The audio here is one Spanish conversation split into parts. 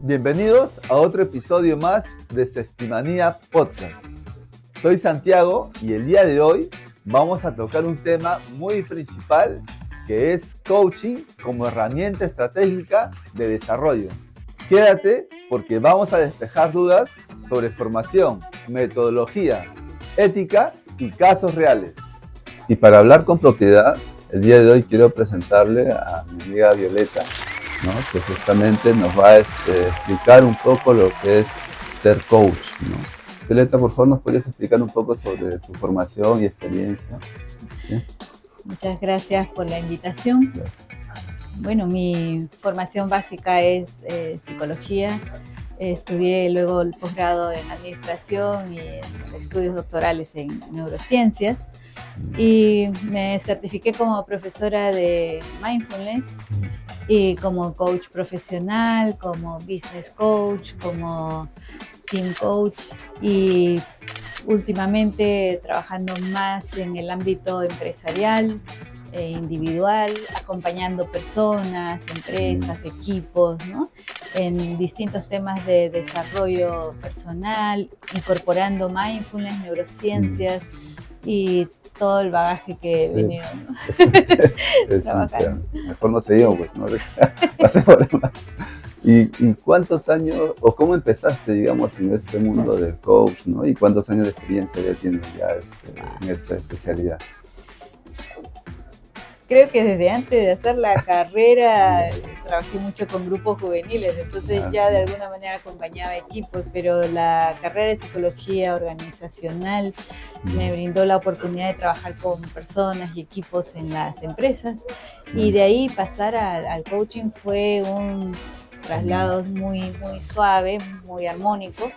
Bienvenidos a otro episodio más de Sestimanía Podcast. Soy Santiago y el día de hoy vamos a tocar un tema muy principal que es coaching como herramienta estratégica de desarrollo. Quédate porque vamos a despejar dudas sobre formación, metodología, ética y casos reales. Y para hablar con propiedad, el día de hoy quiero presentarle a mi amiga Violeta, ¿no? Que justamente nos va a explicar un poco lo que es ser coach, ¿no? Violeta, por favor, ¿nos podrías explicar un poco sobre tu formación y experiencia? ¿Sí? Muchas gracias por la invitación. Gracias. Bueno, mi formación básica es psicología. Estudié luego el posgrado en administración y estudios doctorales en neurociencias. Y me certifiqué como profesora de mindfulness y como coach profesional, como business coach, como team coach y últimamente trabajando más en el ámbito empresarial, individual, acompañando personas, empresas, equipos, ¿no? En distintos temas de desarrollo personal, incorporando mindfulness, neurociencias y todo el bagaje que he venido, ¿no? Trabajando. Mejor no seguimos, pues, ¿no? Pasemos más. ¿Y cuántos años, o cómo empezaste, digamos, en este mundo del coach, ¿no? ¿Y cuántos años de experiencia ya tienes en esta especialidad? Creo que desde antes de hacer la carrera trabajé mucho con grupos juveniles, entonces ya de alguna manera acompañaba equipos, pero la carrera de psicología organizacional me brindó la oportunidad de trabajar con personas y equipos en las empresas y de ahí pasar al coaching fue un traslado muy suave, muy armónico.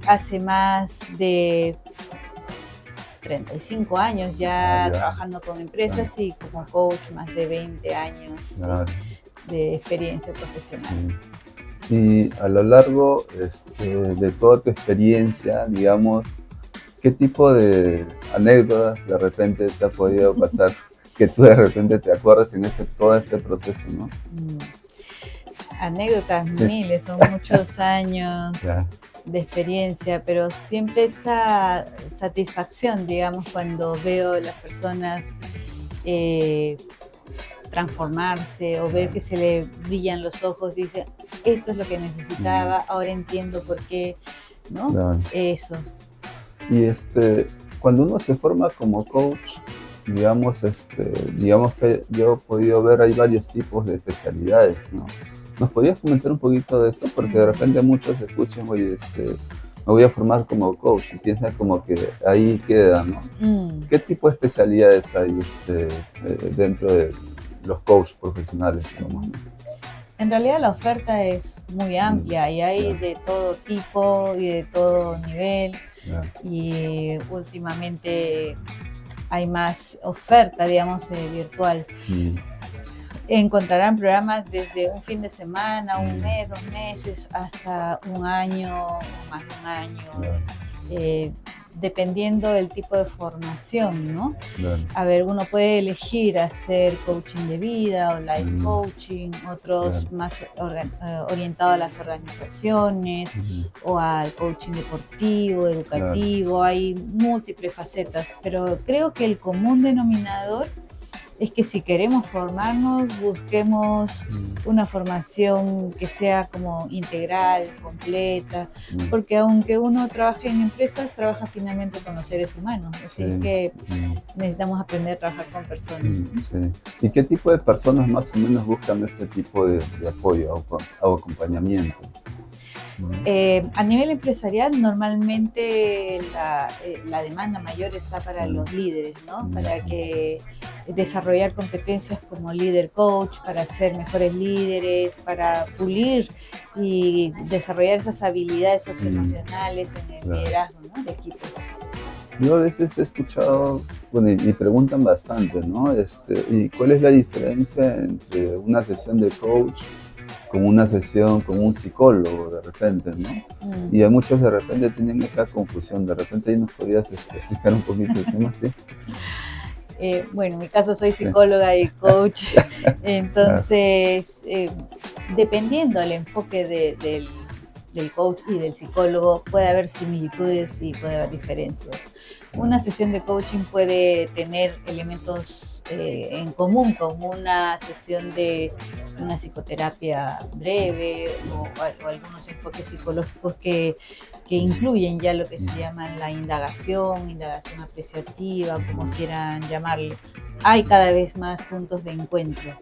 Hace más de 35 años ya trabajando con empresas y como coach más de 20 años de experiencia profesional. Sí. Y a lo largo de toda tu experiencia, digamos, ¿qué tipo de anécdotas de repente te ha podido pasar que tú de repente te acuerdas en todo este proceso, ¿no? Anécdotas miles, son muchos años de experiencia, pero siempre esa satisfacción, digamos, cuando veo a las personas transformarse o ver que se le brillan los ojos, dice, esto es lo que necesitaba, ahora entiendo por qué, ¿no? Eso. Y cuando uno se forma como coach, digamos que yo he podido ver, hay varios tipos de especialidades, ¿no? ¿Nos podrías comentar un poquito de eso? Porque de repente muchos escuchan, oye, me voy a formar como coach y piensan como que ahí queda, ¿no? ¿Qué tipo de especialidades hay dentro de los coaches profesionales? En realidad la oferta es muy amplia y hay de todo tipo y de todo nivel y últimamente hay más oferta, digamos, virtual. Encontrarán programas desde un fin de semana, un mes, 2 meses, hasta un año, más de un año, dependiendo del tipo de formación, ¿no? A ver, uno puede elegir hacer coaching de vida o life coaching, otros más orientados a las organizaciones o al coaching deportivo, educativo, hay múltiples facetas, pero creo que el común denominador es que si queremos formarnos, busquemos una formación que sea como integral, completa, porque aunque uno trabaje en empresas, trabaja finalmente con los seres humanos, así que necesitamos aprender a trabajar con personas. ¿Y qué tipo de personas más o menos buscan este tipo de apoyo o acompañamiento? A nivel empresarial, normalmente la demanda mayor está para los líderes, ¿no? Para que desarrollar competencias como líder coach, para ser mejores líderes, para pulir y desarrollar esas habilidades socioemocionales en el liderazgo, ¿no? De equipos. Yo a veces he escuchado, bueno, y preguntan bastante, ¿no? ¿Y cuál es la diferencia entre una sesión de coach con una sesión con un psicólogo de repente, ¿no? Y a muchos de repente tienen esa confusión. De repente ahí nos podrías explicar un poquito el tema, ¿sí? Bueno, en mi caso soy psicóloga y coach, entonces dependiendo del enfoque del coach y del psicólogo, puede haber similitudes y puede haber diferencias. Una sesión de coaching puede tener elementos en común, como una sesión de una psicoterapia breve o algunos enfoques psicológicos que incluyen ya lo que se llama la indagación apreciativa, como quieran llamarle. Hay cada vez más puntos de encuentro.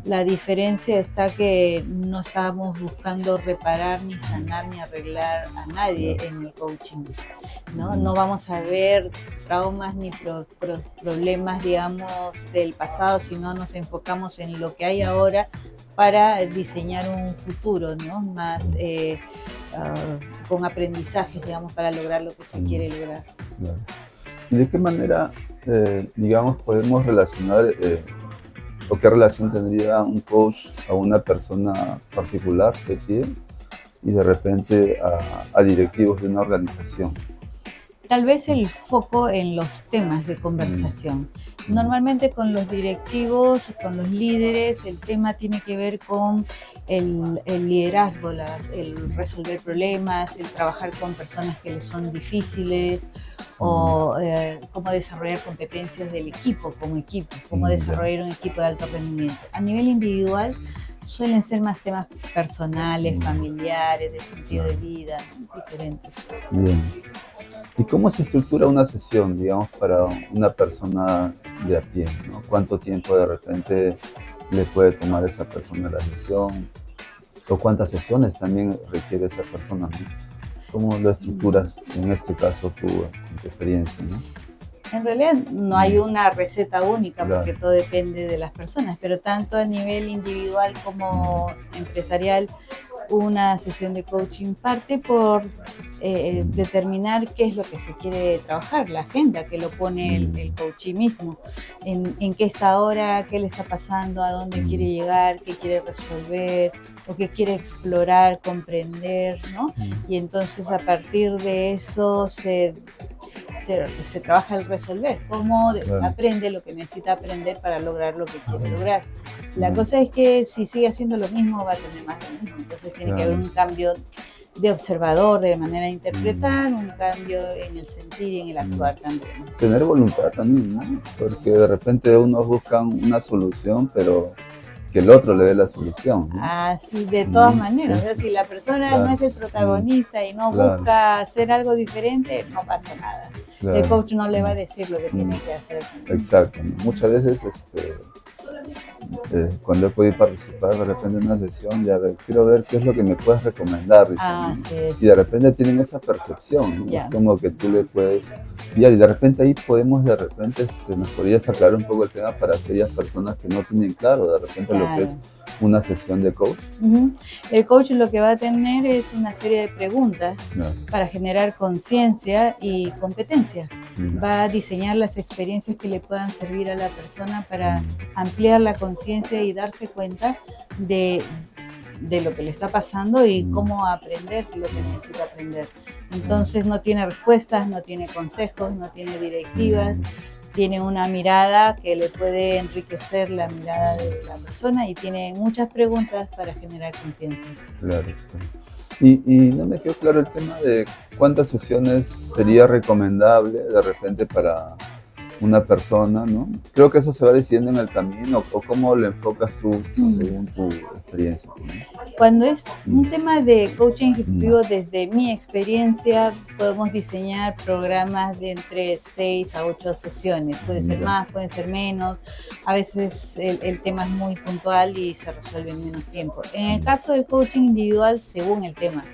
La diferencia está que no estamos buscando reparar, ni sanar, ni arreglar a nadie en el coaching, ¿no? No vamos a ver traumas ni problemas, digamos, del pasado, sino nos enfocamos en lo que hay ahora para diseñar un futuro, ¿no? Más con aprendizajes, digamos, para lograr lo que se quiere lograr. ¿Y de qué manera, digamos, podemos relacionar o qué relación tendría un coach a una persona particular de pie y de repente a directivos de una organización? Tal vez el foco en los temas de conversación. Normalmente con los directivos, con los líderes, el tema tiene que ver con el liderazgo, el resolver problemas, el trabajar con personas que les son difíciles, o cómo desarrollar competencias del equipo, cómo desarrollar un equipo de alto rendimiento. A nivel individual suelen ser más temas personales, familiares, de sentido de vida, diferentes. Bien. ¿Y cómo se estructura una sesión, digamos, para una persona de a pie, ¿no? ¿Cuánto tiempo de repente le puede tomar a esa persona la sesión? ¿O cuántas sesiones también requiere esa persona, ¿no? ¿Cómo lo estructuras, en este caso, tú, con tu experiencia, ¿no? En realidad no hay una receta única, porque todo depende de las personas, pero tanto a nivel individual como empresarial, una sesión de coaching parte por determinar qué es lo que se quiere trabajar, la agenda que lo pone el coachee mismo, en qué está ahora, qué le está pasando, a dónde quiere llegar, qué quiere resolver o qué quiere explorar, comprender, ¿no? Y entonces a partir de eso se trabaja el resolver, cómo aprende lo que necesita aprender para lograr lo que quiere lograr. La cosa es que si sigue haciendo lo mismo va a tener más de lo mismo, entonces tiene que haber un cambio de observador, de manera de interpretar, un cambio en el sentir y en el actuar también. Tener voluntad también, ¿no? Porque de repente unos buscan una solución, pero que el otro le dé la solución, ¿no? Sí, de todas maneras. O sea, si la persona no es el protagonista y no busca hacer algo diferente, no pasa nada. El coach no le va a decir lo que tiene que hacer. Exacto. Muchas veces cuando he podido participar de repente en una sesión, quiero ver qué es lo que me puedes recomendar, dicen, ¿no? Sí. Y de repente tienen esa percepción, ¿no? Es como que tú le puedes guiar y de repente ahí podemos, nos podrías aclarar un poco el tema para aquellas personas que no tienen claro de repente lo que es una sesión de coach. El coach lo que va a tener es una serie de preguntas para generar conciencia y competencia. Va a diseñar las experiencias que le puedan servir a la persona para ampliar la conciencia y darse cuenta de lo que le está pasando y cómo aprender lo que necesita aprender. Entonces no tiene respuestas, no tiene consejos, no tiene directivas, tiene una mirada que le puede enriquecer la mirada de la persona y tiene muchas preguntas para generar conciencia. Claro. Y no me quedó claro el tema de cuántas sesiones sería recomendable de repente para una persona, ¿no? Creo que eso se va decidiendo en el camino, o cómo lo enfocas tú según tu experiencia, ¿no? Cuando es un tema de coaching ejecutivo, desde mi experiencia, podemos diseñar programas de entre 6 a 8 sesiones. Puede ser más, puede ser menos. A veces el tema es muy puntual y se resuelve en menos tiempo. En el caso del coaching individual, según el tema,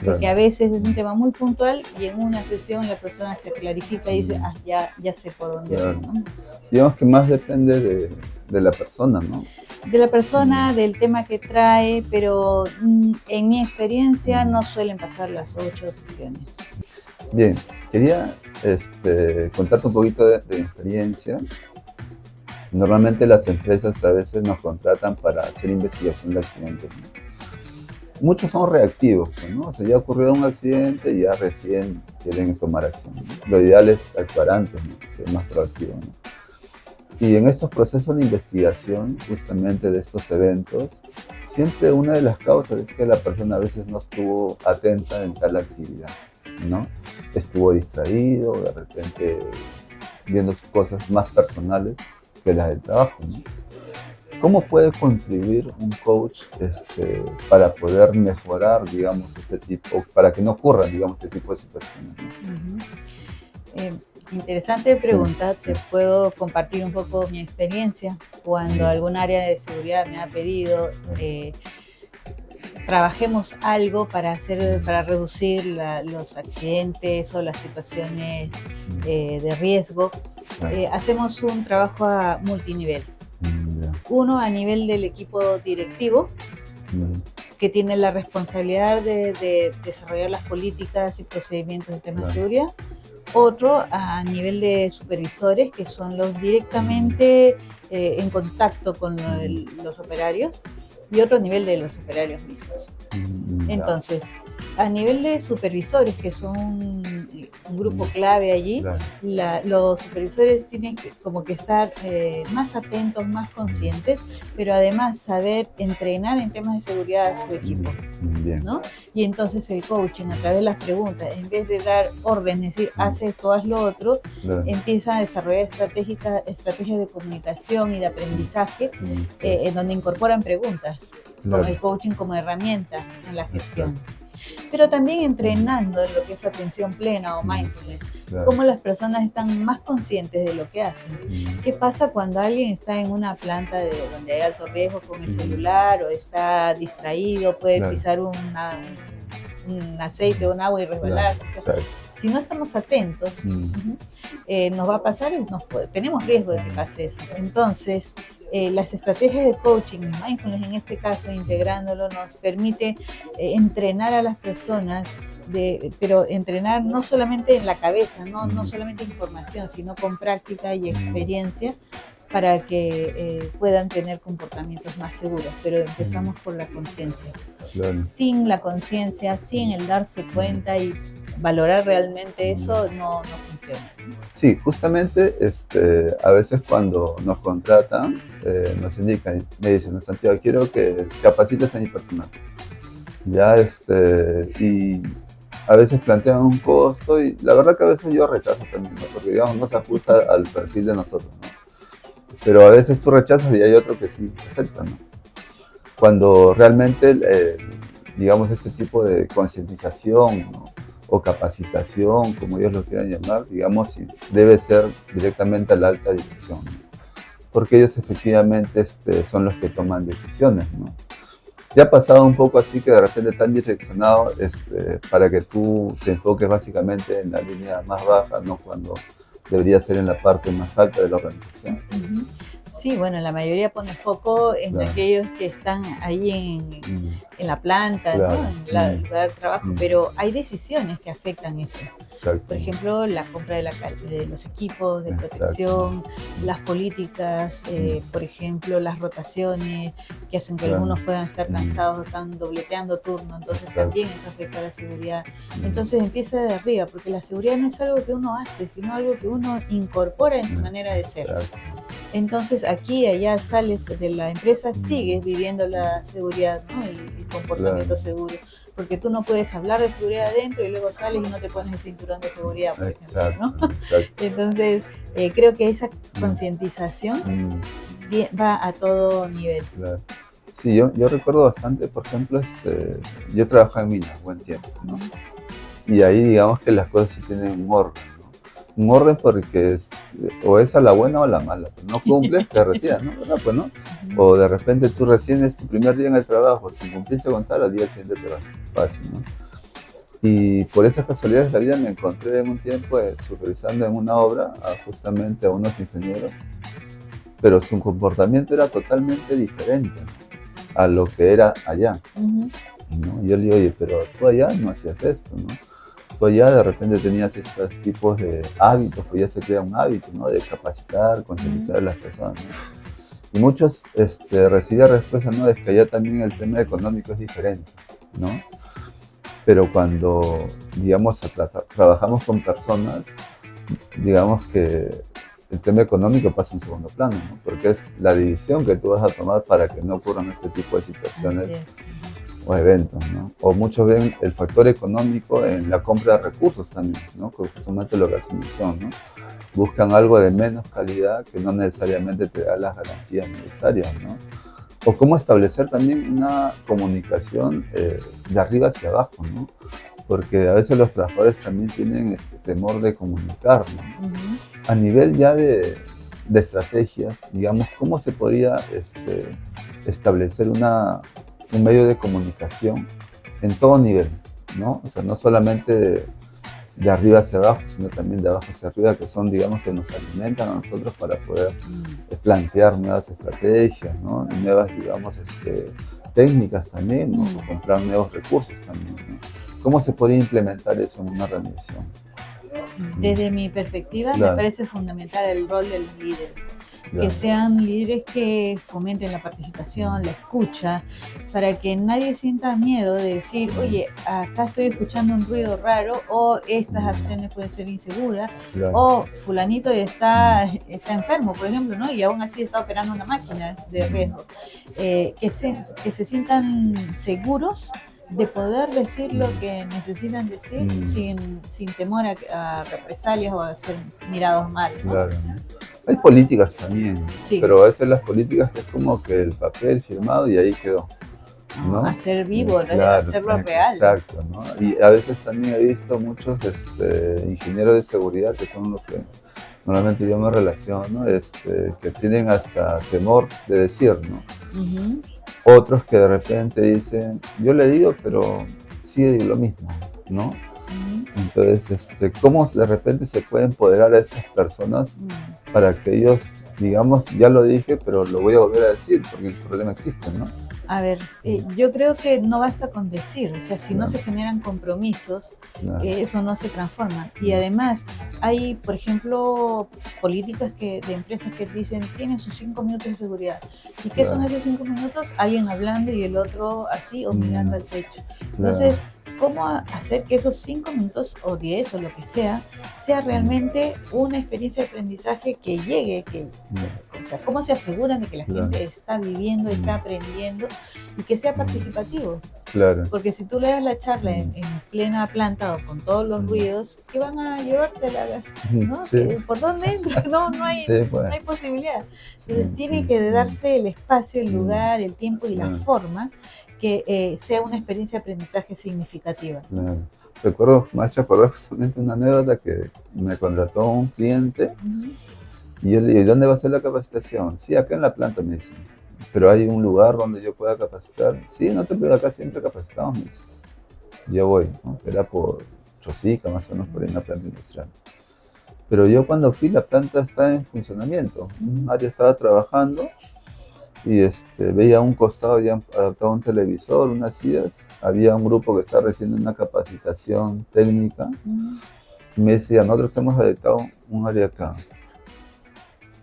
porque a veces es un tema muy puntual y en una sesión la persona se clarifica y dice, ya sé por dónde voy, ¿no? Digamos que más depende de la persona, ¿no? De la persona, del tema que trae, pero en mi experiencia no suelen pasar las 8 sesiones. Bien, quería contarte un poquito de mi experiencia. Normalmente las empresas a veces nos contratan para hacer investigación de accidentes, ¿no? Muchos son reactivos, ¿no? O sea, ya ocurrió un accidente y ya recién quieren tomar acción, ¿no? Lo ideal es actuar antes, ¿no? Ser más proactivo, ¿no? Y en estos procesos de investigación, justamente de estos eventos, siempre una de las causas es que la persona a veces no estuvo atenta en tal actividad, ¿no? Estuvo distraído, de repente viendo cosas más personales que las del trabajo, ¿no? ¿Cómo puede contribuir un coach para poder mejorar, digamos, este tipo, para que no ocurran, digamos, este tipo de situaciones, ¿no? Interesante pregunta. Sí. Te puedo compartir un poco mi experiencia cuando algún área de seguridad me ha pedido trabajemos algo para reducir los accidentes o las situaciones de riesgo. Hacemos un trabajo a multinivel. Uno a nivel del equipo directivo, que tiene la responsabilidad de desarrollar las políticas y procedimientos de temas de seguridad. Otro a nivel de supervisores, que son los directamente en contacto con los operarios, y otro nivel de los operarios mismos. Entonces, a nivel de supervisores, que son un grupo clave allí, los supervisores tienen como que estar más atentos, más conscientes, pero además saber entrenar en temas de seguridad a su equipo, ¿no? Y entonces el coaching, a través de las preguntas, en vez de dar órdenes, decir, haz esto, haz lo otro, empieza a desarrollar estrategias de comunicación y de aprendizaje, en donde incorporan preguntas, con el coaching como herramienta en la gestión. Pero también entrenando en lo que es atención plena o mindfulness, cómo las personas están más conscientes de lo que hacen. ¿Qué pasa cuando alguien está en una planta donde hay alto riesgo con el celular, o está distraído, puede pisar un aceite o un agua y resbalarse? Si no estamos atentos, nos va a pasar y tenemos riesgo de que pase eso. Entonces, las estrategias de coaching, mindfulness en este caso, integrándolo, nos permite entrenar a las personas, pero entrenar no solamente en la cabeza, no solamente información, sino con práctica y experiencia, para que puedan tener comportamientos más seguros. Pero empezamos por la conciencia. Sin la conciencia, sin el darse cuenta y valorar realmente eso, no funciona. Sí, justamente a veces cuando nos contratan, nos indican, me dicen, no, Santiago, quiero que capacites a mi personal. Y a veces plantean un costo, y la verdad que a veces yo rechazo también, ¿no? Porque digamos no se ajusta al perfil de nosotros, ¿no? Pero a veces tú rechazas y hay otro que sí acepta, ¿no? Cuando realmente, digamos, este tipo de concientización, ¿no?, o capacitación, como ellos lo quieran llamar, digamos, debe ser directamente a la alta dirección, ¿no? Porque ellos efectivamente son los que toman decisiones, ¿no? Ya ha pasado un poco así que de repente están direccionados para que tú te enfoques básicamente en la línea más baja, ¿no?, cuando debería ser en la parte más alta de la organización. Sí, bueno, la mayoría pone foco en aquellos que están ahí en la planta, ¿no?, en el lugar de trabajo, pero hay decisiones que afectan eso. Por ejemplo, la compra de los equipos de protección, las políticas, por ejemplo, las rotaciones, que hacen que algunos puedan estar cansados, están dobleteando turno, entonces también eso afecta a la seguridad. Entonces empieza de arriba, porque la seguridad no es algo que uno hace, sino algo que uno incorpora en su manera de ser. Entonces aquí y allá sales de la empresa, sigues viviendo la seguridad, ¿no?, y el comportamiento seguro, porque tú no puedes hablar de seguridad adentro y luego sales y no te pones el cinturón de seguridad, por ejemplo, ¿no? Entonces creo que esa concientización va a todo nivel. Sí, yo recuerdo bastante, por ejemplo, yo trabajaba en minas buen tiempo, ¿no? Y ahí digamos que las cosas sí tienen un orden, ¿no? Un orden porque o es a la buena o a la mala. Pues no cumples, te retiras, ¿no? ¿Verdad? Pues, ¿no? O de repente tú recién es tu primer día en el trabajo, si cumpliste con tal, al día siguiente te vas, fácil, ¿no? Y por esas casualidades de la vida me encontré en un tiempo supervisando en una obra justamente a unos ingenieros, pero su comportamiento era totalmente diferente, ¿no?, a lo que era allá, ¿no? Y yo le digo, oye, pero tú allá no hacías esto, ¿no? Tú allá de repente tenías estos tipos de hábitos, pues ya se crea un hábito, ¿no?, de capacitar, concientizar a las personas, ¿no? Y muchos recibían respuesta, ¿no?, es que allá también el tema económico es diferente, ¿no? Pero cuando, digamos, trabajamos con personas, digamos que el tema económico pasa en segundo plano, ¿no? Porque es la división que tú vas a tomar para que no ocurran este tipo de situaciones o eventos, ¿no? O muchos ven el factor económico en la compra de recursos también, ¿no? Que justamente lo que hace Misión, ¿no? Buscan algo de menos calidad que no necesariamente te da las garantías necesarias, ¿no? O cómo establecer también una comunicación de arriba hacia abajo, ¿no? Porque a veces los trabajadores también tienen este temor de comunicar, ¿no? A nivel ya de estrategias, digamos, ¿cómo se podría establecer un medio de comunicación en todo nivel, ¿no? O sea, no solamente de arriba hacia abajo, sino también de abajo hacia arriba, que son, digamos, que nos alimentan a nosotros para poder plantear nuevas estrategias, ¿no? Y nuevas, digamos, técnicas también, ¿no? O comprar nuevos recursos también, ¿no? ¿Cómo se podría implementar eso en una organización? Desde mi perspectiva, Claro. me parece fundamental el rol de los líderes. Claro. Que sean líderes que fomenten la participación, la escucha, para que nadie sienta miedo de decir, oye, acá estoy escuchando un ruido raro, o estas acciones pueden ser inseguras, Claro. o fulanito está enfermo, por ejemplo, ¿no? Y aún así está operando una máquina de riesgo. Que se sientan seguros de poder decir lo que necesitan decir sin temor a represalias o a ser mirados mal, ¿no? Claro. Hay políticas también, Sí. pero a veces las políticas es como que el papel firmado y ahí quedó, ¿no? Hacer vivo, ¿no? Claro, Hacerlo real. Exacto, ¿no? Y a veces también he visto muchos ingenieros de seguridad que son los que normalmente yo me relaciono, que tienen hasta temor de decir, ¿no? Otros que de repente dicen, yo le digo, pero sigue lo mismo, ¿no? Entonces, ¿cómo de repente se puede empoderar a estas personas para que ellos, digamos, ya lo dije, pero lo voy a volver a decir, porque el problema existe, ¿no? A ver, yo creo que no basta con decir, o sea, si no Claro. se generan compromisos, Claro. eso no se transforma. Y además, hay, por ejemplo, políticas de empresas que dicen, tienen sus 5 minutos de seguridad. ¿Y qué son Claro. esos 5 minutos? Alguien hablando y el otro así o mirando al techo. Claro. Entonces, ¿cómo hacer que esos 5 minutos o 10 o lo que sea realmente una experiencia de aprendizaje que llegue? O sea, ¿cómo se aseguran de que la Claro. gente está viviendo, está aprendiendo y que sea participativo? Claro. Porque si tú le das la charla en plena planta o con todos los ruidos, ¿qué van a llevársela? ¿No? Sí. ¿Por dónde entra? No hay, Sí, pues. no hay posibilidad. Sí, Entonces tiene sí. que darse el espacio, el lugar, el tiempo y la Claro. forma que sea una experiencia de aprendizaje significativa. Claro. Recuerdo, me ha hecho acordar justamente una anécdota que me contrató un cliente y yo le digo, ¿dónde va a ser la capacitación? Sí, acá en la planta, me dicen. Pero hay un lugar donde yo pueda capacitar. Sí, no te preocupes, acá siempre capacitamos, me dice. Yo voy, ¿no? Era por Chosica, más o menos por ahí en la planta industrial. Pero yo cuando fui, la planta está en funcionamiento. Un área estaba trabajando y veía a un costado ya adaptado un televisor, unas sillas. Había un grupo que estaba recibiendo una capacitación técnica. Y me decía, nosotros hemos adaptado un área acá.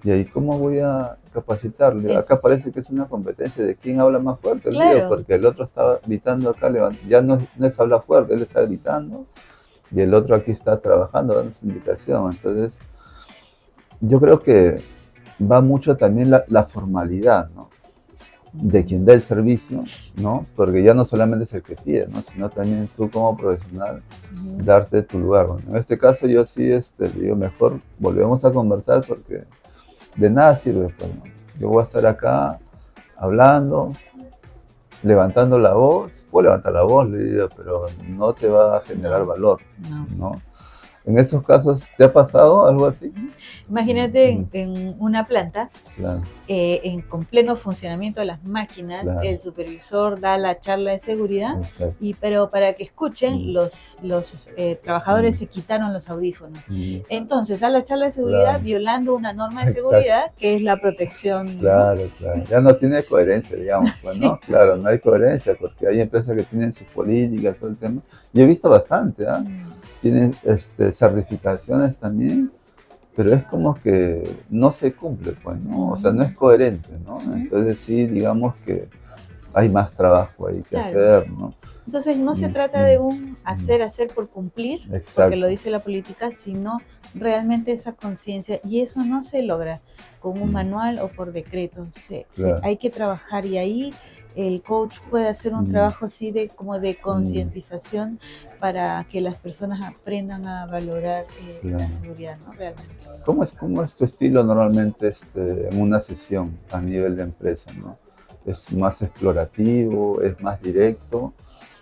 Y ahí, ¿cómo voy a capacitarle? Acá parece que es una competencia de quién habla más fuerte, Claro. porque el otro estaba gritando acá, ya no es hablar fuerte, él está gritando y el otro aquí está trabajando, dando su indicación. Entonces, yo creo que va mucho también la formalidad, ¿no? De quien da el servicio, ¿no? Porque ya no solamente es el que pide, ¿no? Sino también tú como profesional darte tu lugar. Bueno, en este caso yo sí digo, mejor volvemos a conversar porque de nada sirve, pues, ¿no? Yo voy a estar acá hablando, levantando la voz, puedo levantar la voz, le digo, pero no te va a generar valor, ¿no? En esos casos, ¿te ha pasado algo así? Imagínate en una planta, Claro. con pleno funcionamiento de las máquinas, Claro. el supervisor da la charla de seguridad, Exacto. pero para que escuchen, los trabajadores se quitaron los audífonos. Entonces da la charla de seguridad Claro. violando una norma de Exacto. seguridad que es la protección. Claro, claro. Ya no tiene coherencia, digamos, pues, ¿no? Sí. Claro, no hay coherencia porque hay empresas que tienen sus políticas, todo el tema. Yo he visto bastante, ¿ah? Tienen certificaciones también, pero es como que no se cumple, pues, ¿no? O sea, no es coherente, ¿no? Entonces sí, digamos que hay más trabajo ahí que Claro. hacer, ¿no? Entonces no se trata de un hacer por cumplir, porque lo dice la política, sino realmente esa conciencia, y eso no se logra con un manual o por decreto, hay que trabajar, y ahí el coach puede hacer un trabajo así como de concientización para que las personas aprendan a valorar la seguridad, ¿no? Realmente. ¿Cómo es tu estilo normalmente en una sesión a nivel de empresa, ¿no? ¿Es más explorativo, es más directo?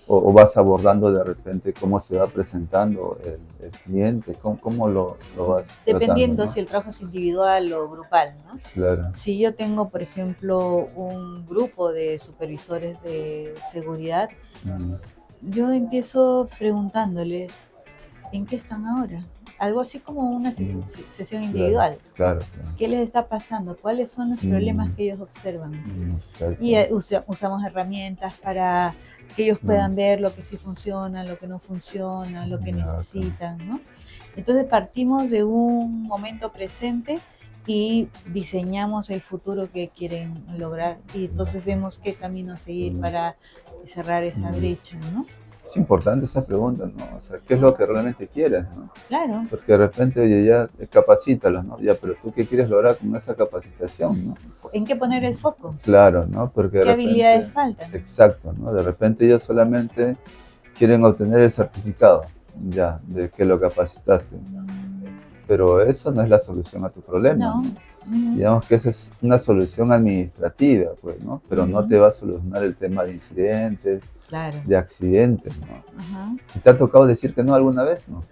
¿O vas abordando de repente cómo se va presentando el cliente? ¿Cómo lo vas dependiendo tratando, ¿no? Si el trabajo es individual o grupal, ¿no? Claro. Si yo tengo, por ejemplo, un grupo de supervisores de seguridad, yo empiezo preguntándoles ¿en qué están ahora? Algo así como una sesión individual. Claro. ¿Qué les está pasando? ¿Cuáles son los problemas que ellos observan? Y usamos herramientas para que ellos puedan ver lo que sí funciona, lo que no funciona, lo que necesitan, ¿no? Entonces partimos de un momento presente y diseñamos el futuro que quieren lograr, y entonces vemos qué camino seguir para cerrar esa brecha, ¿no? Es importante esa pregunta, ¿no? O sea, ¿qué es lo que realmente quieres, ¿no? Claro. Porque de repente, oye, ya capacítalos, ¿no? Ya, pero ¿tú qué quieres lograr con esa capacitación, no? ¿En qué poner el foco? Claro, ¿no? Porque ¿Qué habilidades faltan? Exacto, ¿no? De repente ellos solamente quieren obtener el certificado, ya, de que lo capacitaste. Pero eso no es la solución a tu problema, ¿no? Digamos que esa es una solución administrativa, pues, ¿no? Pero no te va a solucionar el tema de incidentes, de accidentes, ¿no? ¿Te ha tocado decir que no alguna vez, no?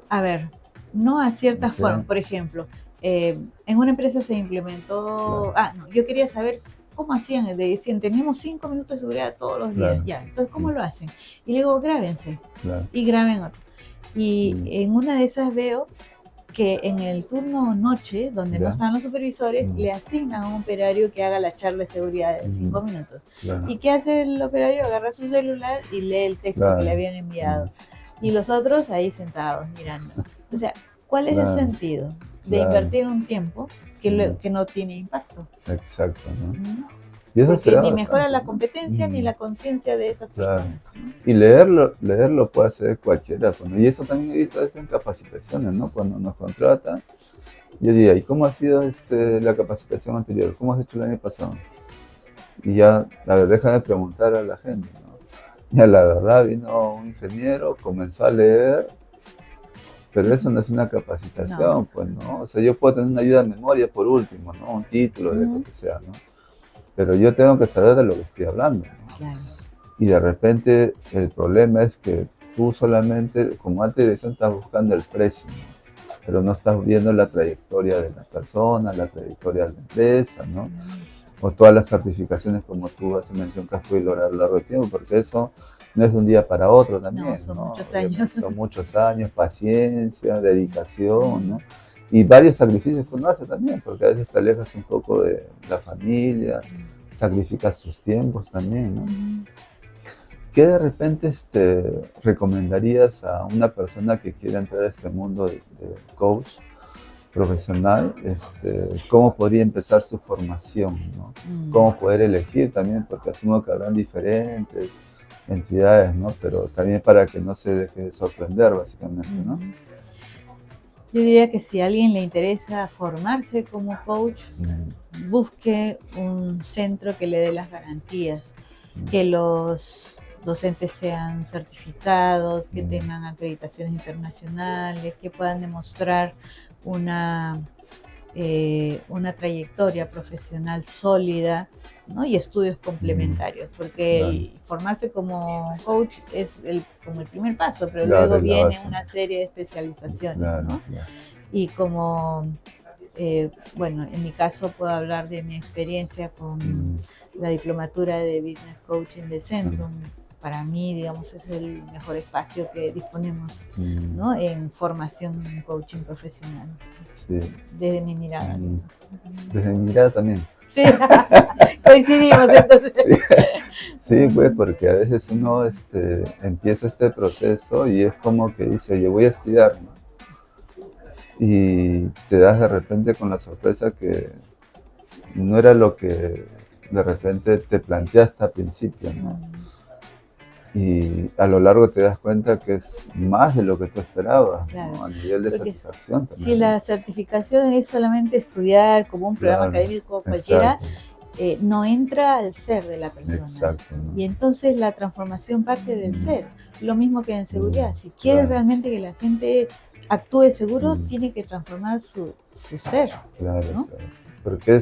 A ver, no a ciertas formas. Por ejemplo, en una empresa se implementó... yo quería saber cómo hacían. Decían, teníamos 5 minutos de seguridad todos los días. Ya, entonces, ¿cómo lo hacen? Y le digo, grábense. Y graben otro. Y en una de esas veo que en el turno noche, donde no están los supervisores, le asignan a un operario que haga la charla de seguridad de 5 minutos. ¿Y qué hace el operario? Agarra su celular y lee el texto que le habían enviado. Y los otros ahí sentados mirando. O sea, ¿cuál es el sentido de invertir un tiempo que no tiene impacto? Exacto, ¿no? Y eso porque ni mejora la competencia ni la conciencia de esas personas, ¿no? Y leerlo puede hacer cualquiera, ¿no? Y eso también he visto a veces en capacitaciones, ¿no? Cuando nos contratan, yo diría, ¿y cómo ha sido la capacitación anterior? ¿Cómo has hecho el año pasado? Y ya, a ver, dejan de preguntar a la gente, ¿no? Ya, la verdad, vino un ingeniero, comenzó a leer, pero eso no es una capacitación, pues, ¿no? O sea, yo puedo tener una ayuda de memoria por último, ¿no? Un título, de lo que sea, ¿no? Pero yo tengo que saber de lo que estoy hablando, ¿no? Claro. Y de repente el problema es que tú solamente, como alta dirección, estás buscando el precio, ¿no? Pero no estás viendo la trayectoria de la persona, la trayectoria de la empresa, ¿no? O todas las certificaciones, como tú haces mención, que has podido lograr a lo largo del tiempo, porque eso no es de un día para otro también, ¿no? Son muchos años. Son muchos años, paciencia, dedicación, ¿no? Y varios sacrificios que uno hace también, porque a veces te alejas un poco de la familia, sacrificas tus tiempos también, ¿no? ¿Qué de repente recomendarías a una persona que quiera entrar a este mundo de coach profesional? ¿Cómo podría empezar su formación, ¿no? ¿Cómo poder elegir también? Porque asumo que habrán diferentes entidades, ¿no? Pero también para que no se deje de sorprender, básicamente, ¿no? Yo diría que si a alguien le interesa formarse como coach, busque un centro que le dé las garantías, que los docentes sean certificados, que tengan acreditaciones internacionales, que puedan demostrar una trayectoria profesional sólida, ¿no? Y estudios complementarios, porque el formarse como coach es como el primer paso, pero luego viene una serie de especializaciones, ¿no? Y como, bueno, en mi caso puedo hablar de mi experiencia con la diplomatura de Business Coaching de Centrum. Para mí, digamos, es el mejor espacio que disponemos, ¿no? En formación en coaching profesional. Sí. Desde mi mirada. Desde mi mirada también. Sí, coincidimos entonces. Sí, pues porque a veces uno empieza este proceso y es como que dice, oye, voy a estudiar, ¿no? Y te das de repente con la sorpresa que no era lo que de repente te planteaste al principio, ¿no? y a lo largo te das cuenta que es más de lo que tú esperabas, Claro. ¿no? A nivel de Porque satisfacción también. si la certificación es solamente estudiar como un programa Claro, académico cualquiera, exacto, no entra al ser de la persona. exacto, ¿no? Y entonces la transformación parte del ser. Lo mismo que en seguridad. Si Claro. quieres realmente que la gente actúe seguro, Mm. tiene que transformar su ser. Claro, ¿no? claro. Porque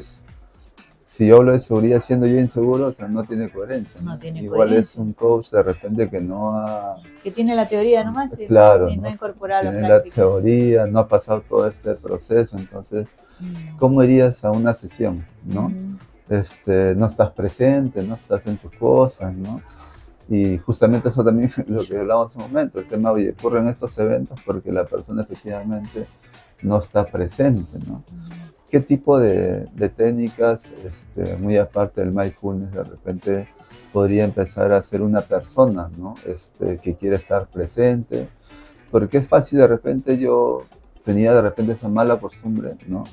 si yo hablo de seguridad siendo yo inseguro, o sea, no tiene coherencia, ¿no? No tiene Igual coherencia. es un coach de repente que no ha... Que tiene la teoría nomás y Claro, no ha incorporado la tiene la práctica. teoría, no ha pasado todo este proceso, entonces, ¿cómo irías a una sesión, no? No estás presente, no estás en tus cosas, ¿no? Y justamente eso también es lo que hablamos hace un momento, el tema, oye, ocurre en estos eventos porque la persona efectivamente no está presente, ¿no? ¿Qué tipo de técnicas, muy aparte del mindfulness, de repente podría empezar a hacer una persona, ¿no? Que quiere estar presente? Porque es fácil, de repente yo tenía de repente esa mala costumbre, ¿no?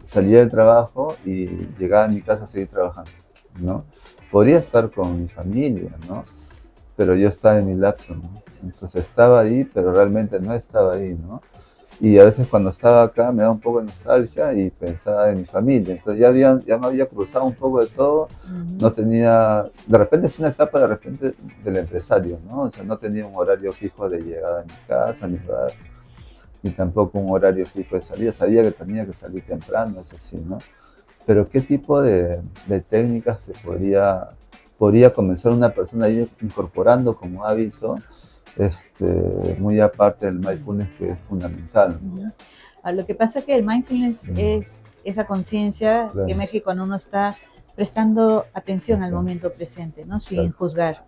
Salía del trabajo y llegaba a mi casa a seguir trabajando, ¿no? Podría estar con mi familia, ¿no? Pero yo estaba en mi laptop, ¿no? Entonces estaba ahí, pero realmente no estaba ahí, ¿no? Y a veces cuando estaba acá me daba un poco de nostalgia y pensaba en mi familia. Entonces ya me había cruzado un poco de todo. No tenía, de repente es una etapa de repente del empresario, ¿no? O sea, no tenía un horario fijo de llegada a mi casa, ni nada, ni tampoco un horario fijo de salida. Sabía que tenía que salir temprano, es así, ¿no? Pero ¿qué tipo de técnicas se podría comenzar una persona a ir incorporando como hábito? Muy aparte del mindfulness, que es fundamental, ¿no? Lo que pasa es que el mindfulness es esa conciencia que emerge cuando uno está prestando atención al momento presente, ¿no? Sin juzgar.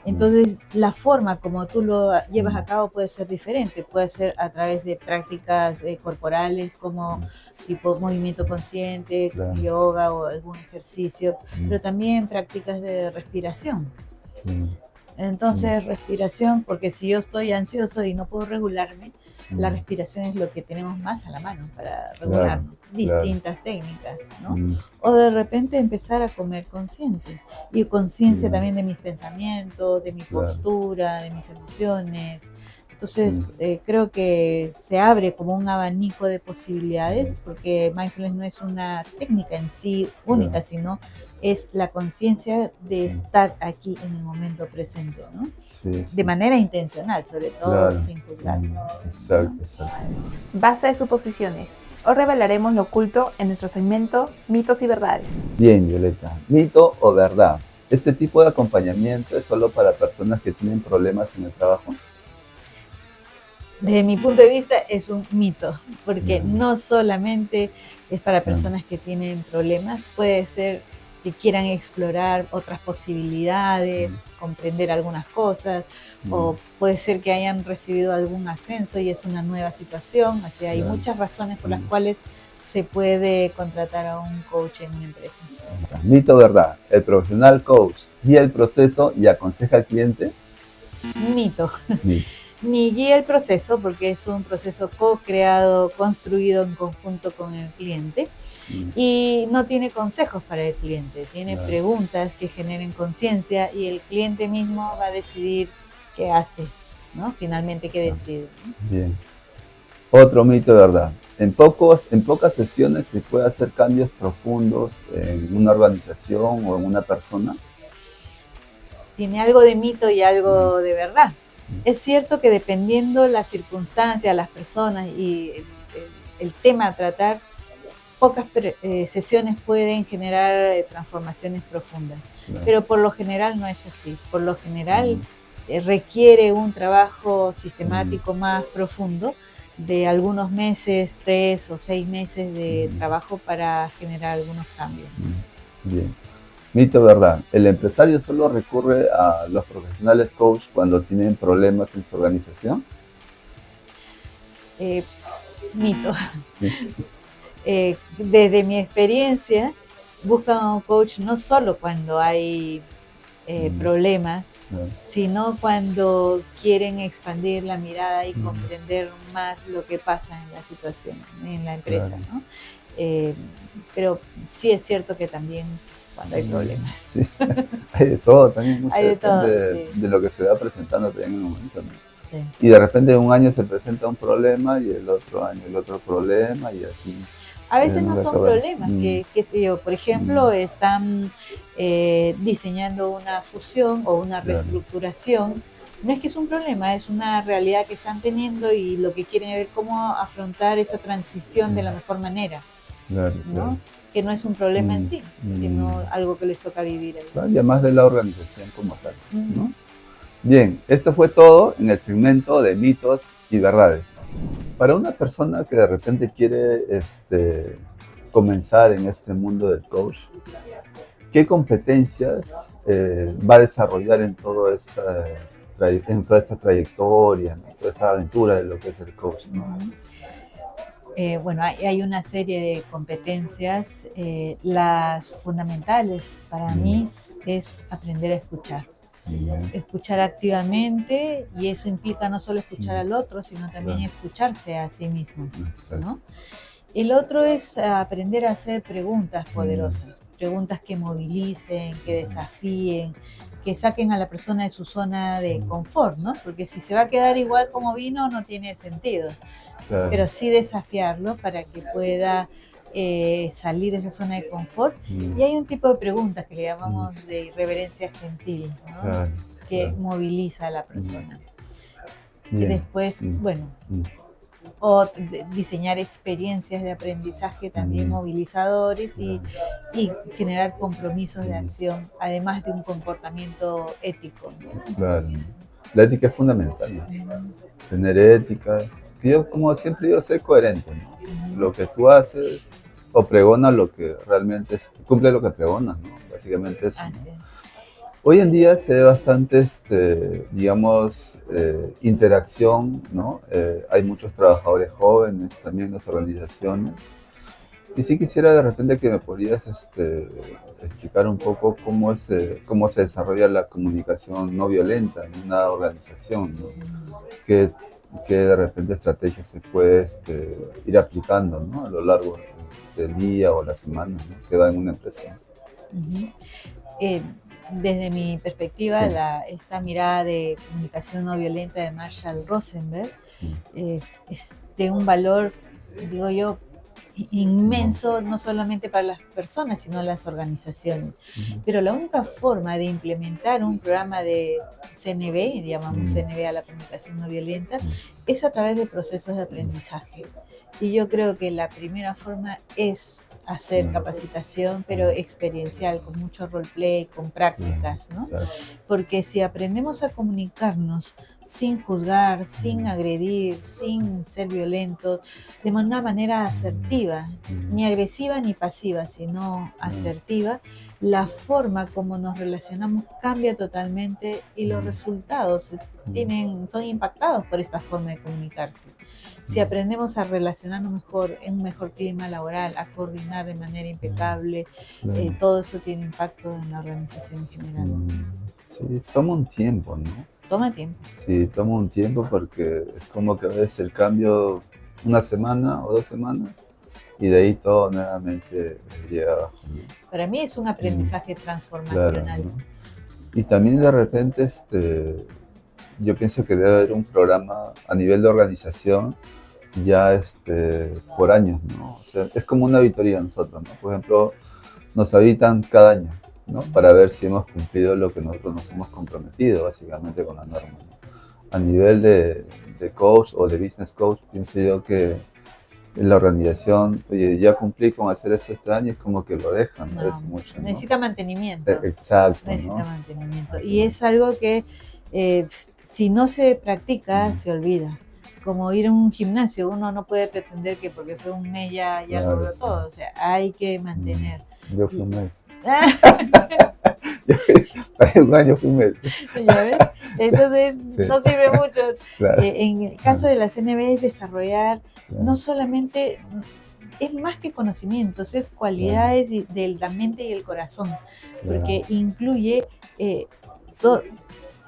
Entonces, la forma como tú lo llevas a cabo puede ser diferente, puede ser a través de prácticas corporales como tipo movimiento consciente, yoga o algún ejercicio, pero también prácticas de respiración. Entonces, respiración, porque si yo estoy ansioso y no puedo regularme, la respiración es lo que tenemos más a la mano para regularnos. Distintas técnicas, ¿no? O de repente empezar a comer consciente. Y conciencia también de mis pensamientos, de mi postura, de mis emociones. Entonces, creo que se abre como un abanico de posibilidades, porque mindfulness no es una técnica en sí única, sino es la conciencia de estar aquí en el momento presente, ¿no? De manera intencional, sobre todo, sin juzgar. Exacto, exacto. Basta de suposiciones. Hoy revelaremos lo oculto en nuestro segmento Mitos y Verdades. Bien, Violeta. ¿Mito o verdad? ¿Este tipo de acompañamiento es solo para personas que tienen problemas en el trabajo? Desde mi punto de vista es un mito, porque no solamente es para personas que tienen problemas, puede ser que quieran explorar otras posibilidades, comprender algunas cosas, o puede ser que hayan recibido algún ascenso y es una nueva situación. Así hay muchas razones por las cuales se puede contratar a un coach en una empresa. Mito o verdad, ¿el profesional coach guía el proceso y aconseja al cliente? Mito. Ni guía el proceso, porque es un proceso co-creado, construido en conjunto con el cliente, y no tiene consejos para el cliente, tiene preguntas que generen conciencia y el cliente mismo va a decidir qué hace, ¿no? Finalmente qué decide, ¿no? Bien. Otro mito de verdad. En pocas sesiones se puede hacer cambios profundos en una organización o en una persona. Tiene algo de mito y algo de verdad. Es cierto que dependiendo la circunstancia, las personas y el tema a tratar, pocas sesiones pueden generar transformaciones profundas. Pero por lo general no es así. Por lo general requiere un trabajo sistemático más profundo de algunos meses, 3 o 6 meses de trabajo para generar algunos cambios. Bien. Mito, verdad. ¿El empresario solo recurre a los profesionales coach cuando tienen problemas en su organización? Mito. Desde mi experiencia, buscan a un coach no solo cuando hay problemas, sino cuando quieren expandir la mirada y comprender más lo que pasa en la situación, en la empresa, ¿no? Pero sí es cierto que también cuando hay problemas. Sí, hay de todo también, mucho Hay de todo, depende sí. de lo que se va presentando también en el momento, ¿no? Sí. Y de repente un año se presenta un problema y el otro año el otro problema y así. A veces no nunca son acabar. problemas, qué sé yo, por ejemplo, están diseñando una fusión o una Claro. reestructuración. No es que es un problema, es una realidad que están teniendo y lo que quieren es ver cómo afrontar esa transición de la mejor manera, Claro, ¿no? claro. Que no es un problema en sí, Mm. sino algo que les toca vivir ahí. Claro, y además de la organización como tal, ¿no? Ujú. Bien, esto fue todo en el segmento de mitos y verdades. Para una persona que de repente quiere comenzar en este mundo del coach, ¿qué competencias va a desarrollar en toda esta trayectoria, ¿no? Toda esa aventura de lo que es el coach, ¿no? Bueno, hay una serie de competencias. Las fundamentales para mí es aprender a escuchar. Escuchar activamente, y eso implica no solo escuchar al otro, sino también escucharse a sí mismo, ¿no? El otro es aprender a hacer preguntas poderosas, preguntas que movilicen, que desafíen, que saquen a la persona de su zona de confort, ¿no? Porque si se va a quedar igual como vino, no tiene sentido. Claro. Pero sí desafiarlo para que pueda salir de esa zona de confort. Y hay un tipo de preguntas que le llamamos de irreverencia gentil, ¿no? Claro, que claro. moviliza a la persona. Y Bien. después, bueno, o diseñar experiencias de aprendizaje también movilizadores y generar compromisos de acción, además de un comportamiento ético, ¿no? Claro. La ética es fundamental, ¿no? Tener ética. Yo, como siempre digo, ser coherente, ¿no? Lo que tú haces o pregonas lo que realmente cumple lo que pregonas, ¿no? Básicamente eso, ¿no? Así es. Hoy en día se ve bastante, digamos, interacción, ¿no? Hay muchos trabajadores jóvenes también en las organizaciones. Y sí quisiera de repente que me podrías explicar un poco cómo se desarrolla la comunicación no violenta en una organización, ¿no? ¿Qué de repente estrategias se puede ir aplicando, ¿no? A lo largo del día o la semana, ¿no? que da en una empresa, ¿no? Desde mi perspectiva, Sí. esta mirada de comunicación no violenta de Marshall Rosenberg es de un valor, digo yo, inmenso, no solamente para las personas, sino las organizaciones. Pero la única forma de implementar un programa de CNV, llamamos CNV a la comunicación no violenta, es a través de procesos de aprendizaje. Y yo creo que la primera forma es hacer capacitación, pero experiencial, con mucho roleplay, con prácticas, ¿no? Porque si aprendemos a comunicarnos sin juzgar, sin agredir, sin ser violentos, de una manera asertiva, ni agresiva ni pasiva, sino asertiva, la forma como nos relacionamos cambia totalmente y los resultados son impactados por esta forma de comunicarse. Si aprendemos a relacionarnos mejor, en un mejor clima laboral, a coordinar de manera impecable, todo eso tiene impacto en la organización en general. Sí, toma un tiempo, ¿no? Toma tiempo. Sí, toma un tiempo porque es como que a veces el cambio, una semana o 2 semanas, y de ahí todo nuevamente llega abajo, ¿no? Para mí es un aprendizaje transformacional. Claro, ¿no? Y también de repente yo pienso que debe haber un programa a nivel de organización ya por años, ¿no? O sea, es como una auditoría nosotros, ¿no? Por ejemplo, nos auditan cada año, ¿no? Para ver si hemos cumplido lo que nosotros nos hemos comprometido básicamente con la norma, ¿no? A nivel de coach o de business coach, pienso yo que en la organización, oye, ya cumplí con hacer esto este año, es como que lo dejan, ¿no? Es mucho, ¿no? Necesita mantenimiento. Exacto, Necesita ¿no? mantenimiento. Y es algo que si no se practica, se olvida. Como ir a un gimnasio, uno no puede pretender que porque fue un mes ya logró todo. O sea, hay que mantener. Yo fui un mes. Para un año fui un mes. ¿Ya ves? Entonces no sirve mucho. Claro. En el caso de la CNV es desarrollar no solamente, es más que conocimientos, es cualidades de la mente y el corazón, porque incluye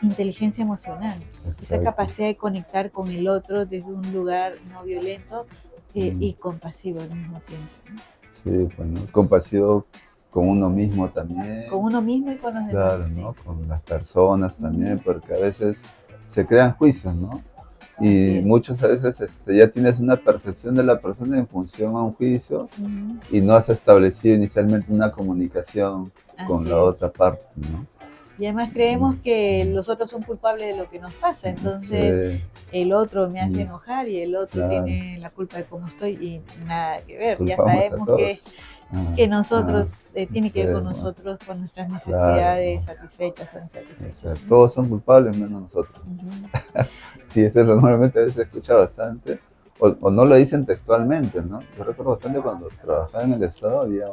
inteligencia emocional, esa capacidad de conectar con el otro desde un lugar no violento y compasivo al mismo tiempo, ¿no? Sí, bueno, compasivo con uno mismo también. Con uno mismo y con los Claro, demás. ¿no? Sí. Con las personas también, porque a veces se crean juicios, ¿no? Así Y es. muchas veces ya tienes una percepción de la persona en función a un juicio Ujú. y no has establecido inicialmente una comunicación con Así la es. otra parte, ¿no? Y además creemos que los otros son culpables de lo que nos pasa, entonces Sí, el otro me hace Mm. enojar y el otro Claro. tiene la culpa de cómo estoy y nada que ver. Ya culpamos a sabemos todos. que nosotros, tiene que ver sí, con bueno, nosotros, con nuestras claro, necesidades ¿no? satisfechas o O insatisfechas. sea, ¿no? todos son culpables menos nosotros. Ujú. Sí, eso normalmente a veces se escucha bastante, o no lo dicen textualmente, ¿no? Yo recuerdo bastante cuando trabajaba en el Estado, había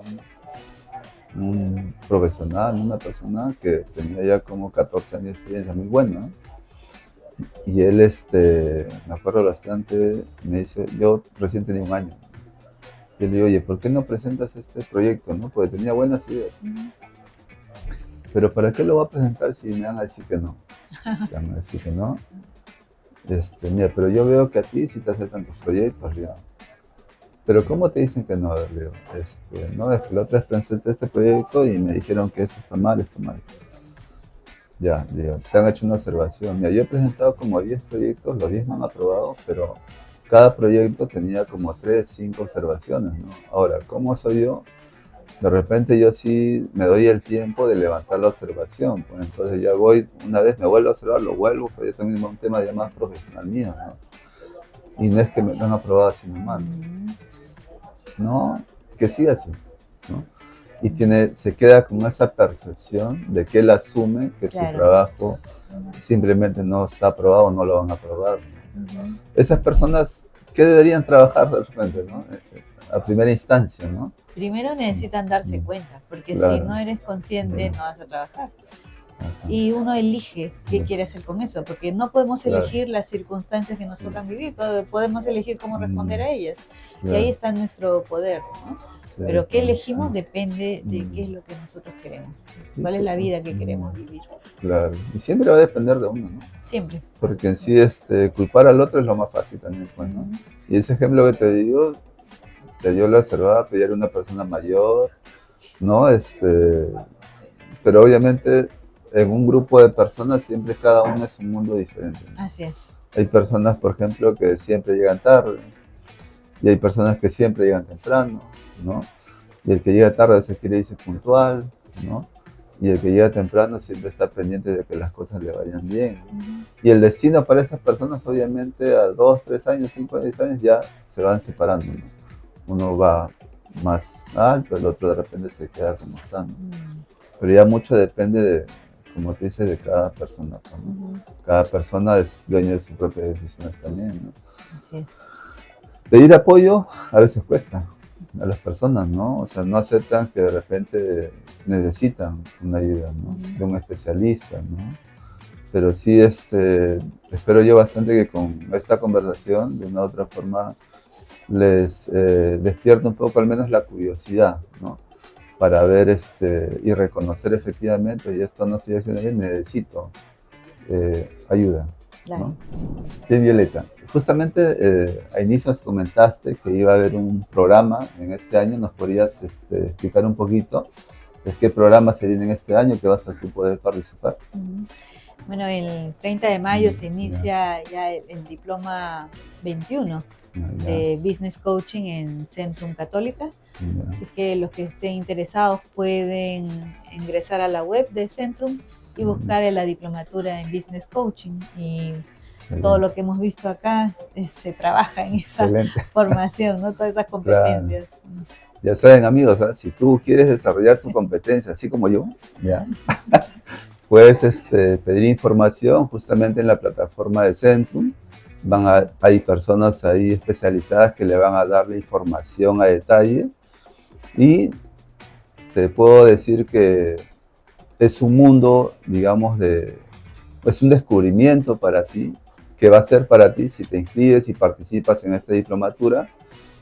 un profesional, una persona que tenía ya como 14 años de experiencia, muy buena, ¿no? Y él, me acuerdo bastante, me dice, yo recién tenía un año. Y le digo, oye, ¿por qué no presentas este proyecto, no? Porque tenía buenas ideas. Ujú. Pero ¿para qué lo voy a presentar si me van a decir que no? Me van a decir que no. Mira, pero yo veo que a ti sí te aceptan tus proyectos, digo. Pero ¿cómo te dicen que no? Digo, no, es que la otra vez presenté este proyecto y me dijeron que esto está mal, está mal. Ya, digo, te han hecho una observación. Mira, yo he presentado como 10 proyectos, los 10 me han aprobado, pero cada proyecto tenía como 3, 5 observaciones, ¿no? Ahora, ¿cómo soy yo? De repente yo sí me doy el tiempo de levantar la observación, pues entonces ya voy, una vez me vuelvo a observar, lo vuelvo, pero yo también es un tema ya más profesional mío, ¿no? Y no es que me lo han aprobado así nomás, Ujú. ¿no? Que siga así, ¿no? Y se queda con esa percepción de que él asume que su Claro. trabajo simplemente no está aprobado o no lo van a aprobar, ¿no? Ujú. Esas personas, ¿qué deberían trabajar de repente, ¿no? A primera instancia, ¿no? Primero necesitan darse cuenta, porque si Claro. no eres consciente Claro. no vas a trabajar. Ajá. Y uno elige qué Sí. quiere hacer con eso, porque no podemos Claro. elegir las circunstancias que nos tocan vivir, pero podemos elegir cómo responder a ellas. Y Claro. ahí está nuestro poder, ¿no? Sí, Pero qué claro. elegimos depende de qué es lo que nosotros queremos, cuál es la vida que queremos vivir. Claro. Y siempre va a depender de uno, ¿no? Siempre. Porque en sí culpar al otro es lo más fácil también, pues, ¿no? Ujú. Y ese ejemplo que te digo, yo lo observaba, que ya era una persona mayor, ¿no? Pero obviamente en un grupo de personas siempre cada uno es un mundo diferente, ¿no? Así es. Hay personas, por ejemplo, que siempre llegan tarde y hay personas que siempre llegan temprano, ¿no? Y el que llega tarde se quiere irse puntual, ¿no? Y el que llega temprano siempre está pendiente de que las cosas le vayan bien. Ujú. Y el destino para esas personas, obviamente, a 2, 3 años, 5 años, 10 años, ya se van separando, ¿no? Uno va más alto, el otro de repente se queda como está, ¿no? Mm. Pero ya mucho depende de, como te dices, de cada persona, ¿no? Ujú. Cada persona es dueño de sus propias decisiones también, ¿no? Así es. Pedir apoyo a veces cuesta a las personas, ¿no? O sea, no aceptan que de repente necesitan una ayuda, ¿no? Ujú. De un especialista, ¿no? Pero sí, espero yo bastante que con esta conversación, de una u otra forma, les despierta un poco al menos la curiosidad, ¿no? Para ver y reconocer efectivamente, y esto no estoy haciendo bien, necesito ayuda, Claro. ¿no? Bien, Violeta, justamente a inicios comentaste que iba a haber un programa en este año. ¿Nos podrías explicar un poquito de qué programa se viene en este año que vas a tú poder participar? Ujú. Bueno, el 30 de mayo se Ya. inicia ya el diploma 21 Ya, de Business Coaching en Centrum Católica. ya. Así que los que estén interesados pueden ingresar a la web de Centrum y buscar la diplomatura en Business Coaching. Y Excelente. todo lo que hemos visto acá se trabaja en esa Excelente. formación, ¿no? Todas esas competencias. Ya saben, amigos, ¿ah? Si tú quieres desarrollar tu competencia, así como yo, ¿ya? Puedes pedir información justamente en la plataforma de Centrum. Hay personas ahí especializadas que le van a dar la información a detalle. Y te puedo decir que es un mundo, digamos, es un descubrimiento para ti, que va a ser para ti si te inscribes y participas en esta diplomatura,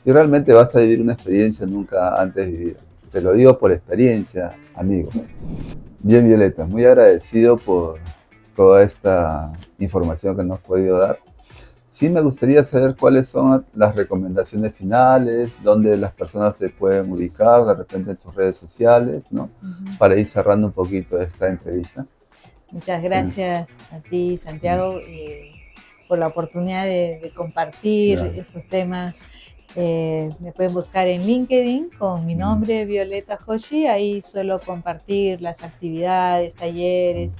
y realmente vas a vivir una experiencia nunca antes vivida. Te lo digo por experiencia, amigo. Bien, Violeta, muy agradecido por toda esta información que nos has podido dar. Sí me gustaría saber cuáles son las recomendaciones finales, dónde las personas te pueden ubicar, de repente en tus redes sociales, ¿no? Para ir cerrando un poquito esta entrevista. Muchas gracias a ti, Santiago, por la oportunidad de compartir estos temas. Me pueden buscar en LinkedIn con mi nombre, Violeta Hoshi. Ahí suelo compartir las actividades, talleres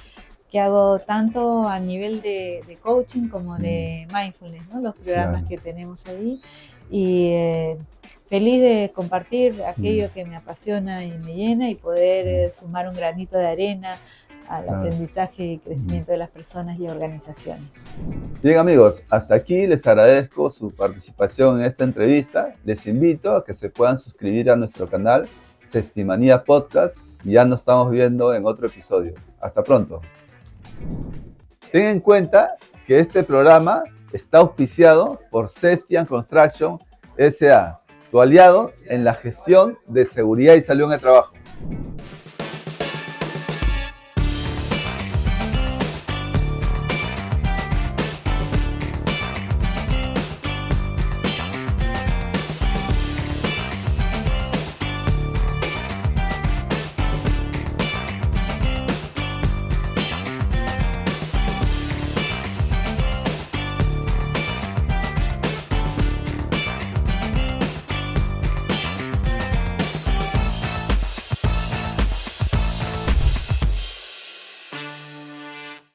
que hago tanto a nivel de coaching como de mindfulness, ¿no? Los programas que tenemos ahí. Y feliz de compartir aquello que me apasiona y me llena y poder sumar un granito de arena al aprendizaje y crecimiento de las personas y organizaciones. Bien amigos, hasta aquí les agradezco su participación en esta entrevista. Les invito a que se puedan suscribir a nuestro canal Safetymanía Podcast y ya nos estamos viendo en otro episodio. Hasta pronto. Ten en cuenta que este programa está auspiciado por Safety and Construction S.A., tu aliado en la gestión de seguridad y salud en el trabajo.